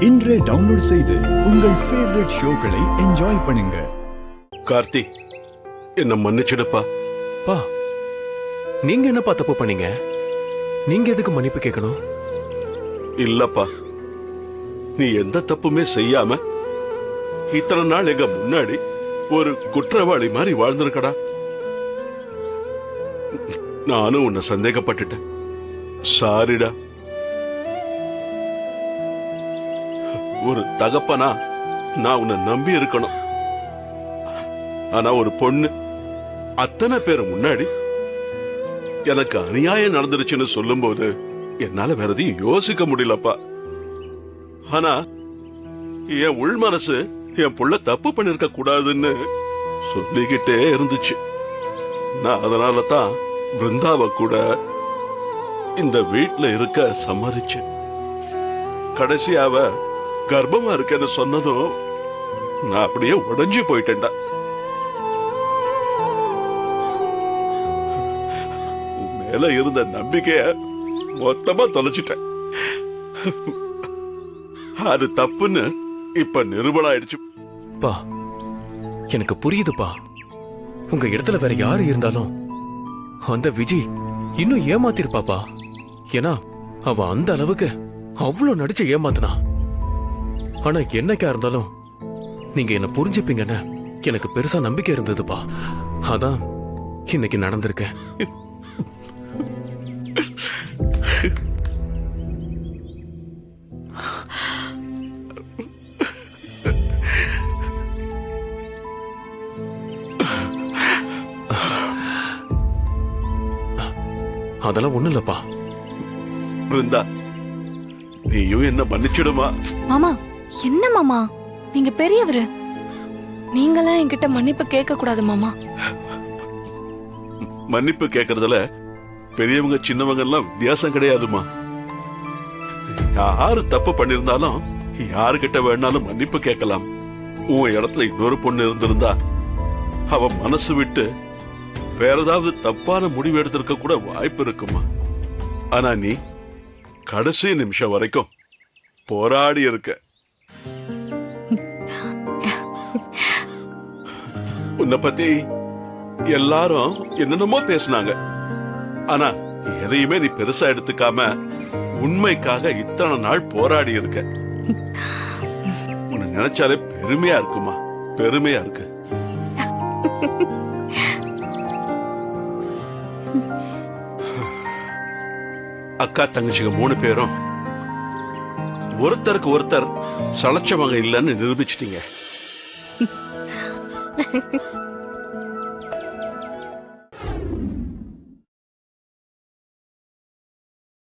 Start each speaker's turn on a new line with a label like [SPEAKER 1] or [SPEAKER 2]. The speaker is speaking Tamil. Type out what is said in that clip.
[SPEAKER 1] இன்றே டவுன்லோட் செய்து உங்கள் ஃபேவரட் ஷோக்களை என்ஜாய் பண்ணுங்க.
[SPEAKER 2] கார்த்தி, என்ன மன்னிச்சிடுப்பா.
[SPEAKER 3] பா, நீங்க என்னப்பா தப்பு பண்ணீங்க? நீங்க எதுக்கு மன்னிப்பு கேட்கணும்?
[SPEAKER 2] இல்லப்பா, நீ எந்த தப்புமே செய்யாம இத்தனை நாள் எங்க முன்னாடி ஒரு குற்றவாளி மாதிரி வாழ்ந்திருக்கடா. நானும் உன்னை சந்தேகப்பட்டுட்டேன். சாரிடா. ஒரு தகப்பனா நான் உன்னை நம்பி இருக்கணும். ஆனா ஒரு பொண்ணு அத்தனை பேர் முன்னாடி எனக்கு அநியாயம் நடந்துருச்சுன்னு சொல்லும் போது என்னால வேற எதையும் யோசிக்க முடியலப்பா. ஆனா என் உள் மனசு என் புள்ள தப்பு பண்ணிருக்க கூடாதுன்னு சொல்லிக்கிட்டே இருந்துச்சு. நான் அதனால தான் பிருந்தாவ கூட இந்த வீட்டுல இருக்க சம்மதிச்சேன். கடைசியாவ கர்ப்பமா இருக்கேன்னு சொன்னதும் நான் அப்படியே உடைஞ்சு போயிட்டேன்டா. மேல இருந்த நம்பிக்கைய மொத்தமா தொலைச்சிட்டேன். அது தப்புன்னு இப்ப நிரூபணம் ஆயிடுச்சு.
[SPEAKER 3] பா, எனக்கு புரியுதுப்பா. உங்க இடத்துல வேற யாரு இருந்தாலும் அந்த விஜய் இன்னும் ஏமாத்திருப்பாப்பா. ஏன்னா அவ அந்த அளவுக்கு அவ்வளவு நடிச்சு ஏமாத்தினா. ஆனா என்னைக்கா இருந்தாலும் நீங்க என்ன புரிஞ்சுப்பீங்கன்னு எனக்கு பெருசா நம்பிக்கை இருந்ததுப்பா. அதான் இன்னைக்கு நடந்திருக்கேன். அதெல்லாம் ஒண்ணு இல்லப்பா.
[SPEAKER 2] பிருந்தா, நீயும் என்ன மன்னிச்சிடுமா?
[SPEAKER 4] மாமா, என்ன மாமா, நீங்க பெரியவரு. நீங்களா என்கிட்ட மன்னிப்பு கேட்க கூடாது மாமா.
[SPEAKER 2] மன்னிப்பு கேட்கறதுல பெரியவங்க சின்னவங்க எல்லாம் வித்தியாசம் கிடையாதுமா. யாரு தப்பு பண்ணிருந்தாலும் யாருகிட்ட வேணாலும் மன்னிப்பு கேட்கலாம். உன் இடத்துல இன்னொரு பொண்ணு இருந்திருந்தா அவ மனசு விட்டு வேற ஏதாவது தப்பான முடிவு எடுத்திருக்க கூட வாய்ப்பு இருக்குமா. ஆனா நீ கடைசி நிமிஷம் வரைக்கும் போராடி இருக்க. உன்னை பத்தி எல்லாரும் என்னென்னமோ பேசினாங்க. ஆனா எதையுமே நீ பெருசா எடுத்துக்காம உண்மைக்காக இத்தனை நாள் போராடி இருக்க. உன்னை நினைச்சாலே பெருமையா இருக்குமா, பெருமையா இருக்கு. அக்கா தங்கச்சிங்க 3 பேரும் ஒருத்தருக்கு ஒருத்தர் சளைச்சவங்க இல்லைன்னு நிரூபிச்சிட்டீங்க.